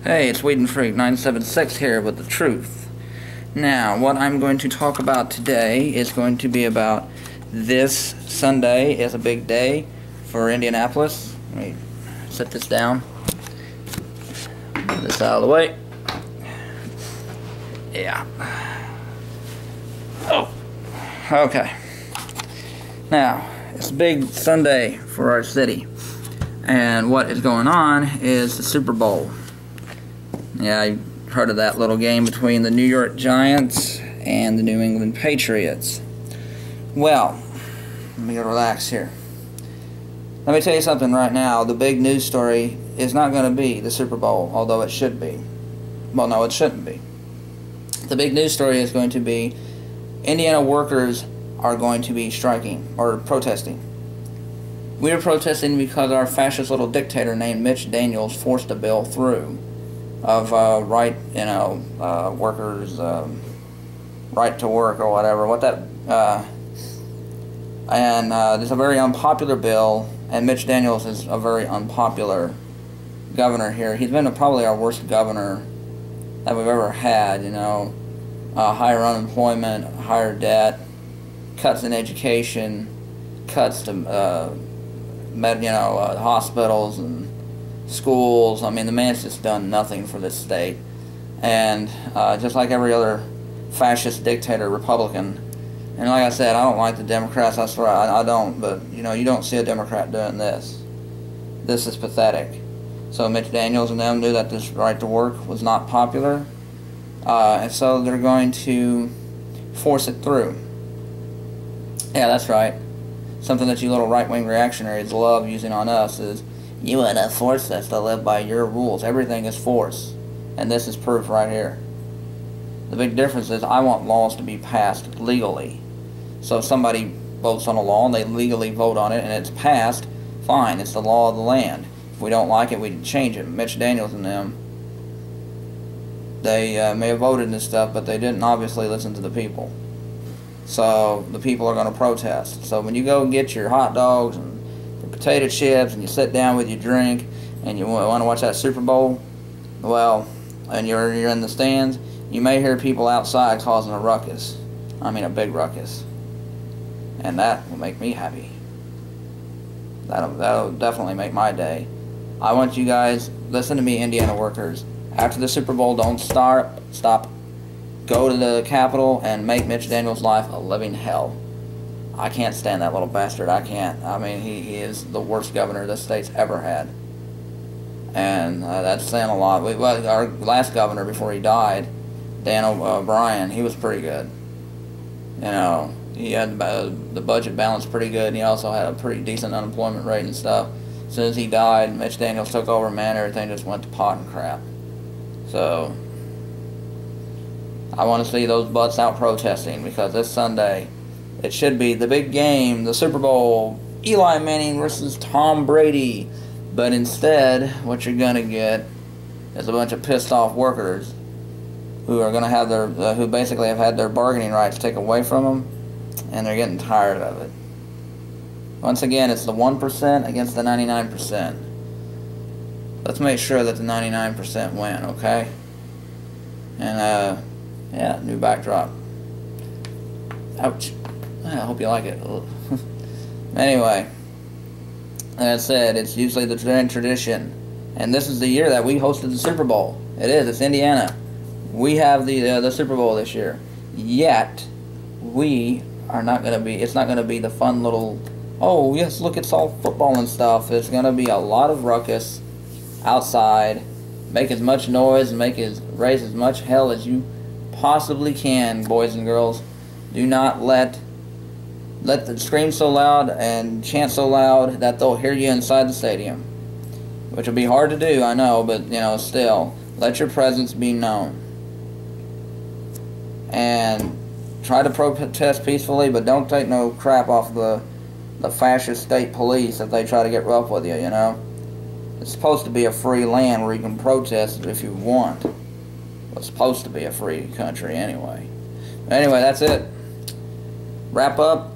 Hey, it's Weed and Freak 976 here with the truth. Now, what I'm going to talk about today is going to be about this Sunday is a big day for Indianapolis. Let me set this down. Get this out of the way. Yeah. Oh. Okay. Now, it's a big Sunday for our city. And what is going on is the Super Bowl. Yeah, I heard of that little game between the New York Giants and the New England Patriots. Well, let me relax here. Let me tell you something right now. The big news story is not going to be the Super Bowl, although it should be. Well, no, it shouldn't be. The big news story is going to be Indiana workers are going to be striking or protesting. We are protesting because our fascist little dictator named Mitch Daniels forced a bill through of workers' right to work or whatever. It's a very unpopular bill, and Mitch Daniels is a very unpopular governor here. He's been probably our worst governor that we've ever had. Higher unemployment, higher debt, cuts in education, cuts to hospitals and schools. I mean, the man's just done nothing for this state. And just like every other fascist dictator, Republican, and like I said, I don't like the Democrats, I swear, I don't, but you don't see a Democrat doing this. This is pathetic. So Mitch Daniels and them knew that this right to work was not popular, and so they're going to force it through. Yeah, that's right. Something that you little right-wing reactionaries love using on us is, you want to force us to live by your rules. Everything is force. And this is proof right here. The big difference is I want laws to be passed legally. So if somebody votes on a law and they legally vote on it and it's passed, fine, it's the law of the land. If we don't like it, we can change it. Mitch Daniels and them, they may have voted and stuff, but they didn't obviously listen to the people. So the people are going to protest. So when you go and get your hot dogs and potato chips and you sit down with your drink and you want to watch that Super Bowl, well, and you're in the stands, you may hear people outside causing a ruckus. I mean a big ruckus. And that will make me happy. That'll definitely make my day. I want you guys, listen to me, Indiana workers. After the Super Bowl, don't stop. Go to the Capitol and make Mitch Daniels' life a living hell. I can't stand that little bastard. I can't. I mean, he is the worst governor this state's ever had. And that's saying a lot. Our last governor before he died, Dan O'Brien, he was pretty good. He had the budget balanced pretty good, and he also had a pretty decent unemployment rate and stuff. As soon as he died, Mitch Daniels took over, man, everything just went to pot and crap. So I want to see those butts out protesting, because this Sunday, it should be the big game, the Super Bowl, Eli Manning versus Tom Brady. But instead, what you're going to get is a bunch of pissed off workers who are going to have who basically have had their bargaining rights taken away from them, and they're getting tired of it. Once again, it's the 1% against the 99%. Let's make sure that the 99% win, okay? And, yeah, new backdrop. Ouch. I hope you like it. Anyway, like I said, it's usually the tradition. And this is the year that we hosted the Super Bowl. It is. It's Indiana. We have the Super Bowl this year. Yet, we are not going to be, it's not going to be the fun little, oh, yes, look, it's all football and stuff. It's going to be a lot of ruckus outside. Make as much noise and raise as much hell as you possibly can, boys and girls. Do not let them scream so loud and chant so loud that they'll hear you inside the stadium. Which will be hard to do, I know, but, still. Let your presence be known. And try to protest peacefully, but don't take no crap off the fascist state police if they try to get rough with you, It's supposed to be a free land where you can protest if you want. It's supposed to be a free country anyway. Anyway, that's it. Wrap up.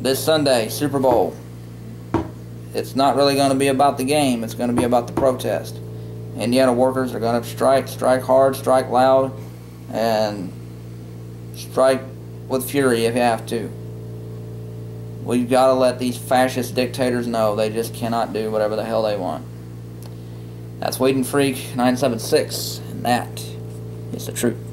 This Sunday, Super Bowl. It's not really going to be about the game. It's going to be about the protest. Indiana workers are going to strike hard, strike loud, and strike with fury if you have to. We've got to let these fascist dictators know they just cannot do whatever the hell they want. That's Weed and Freak 976, and that is the truth.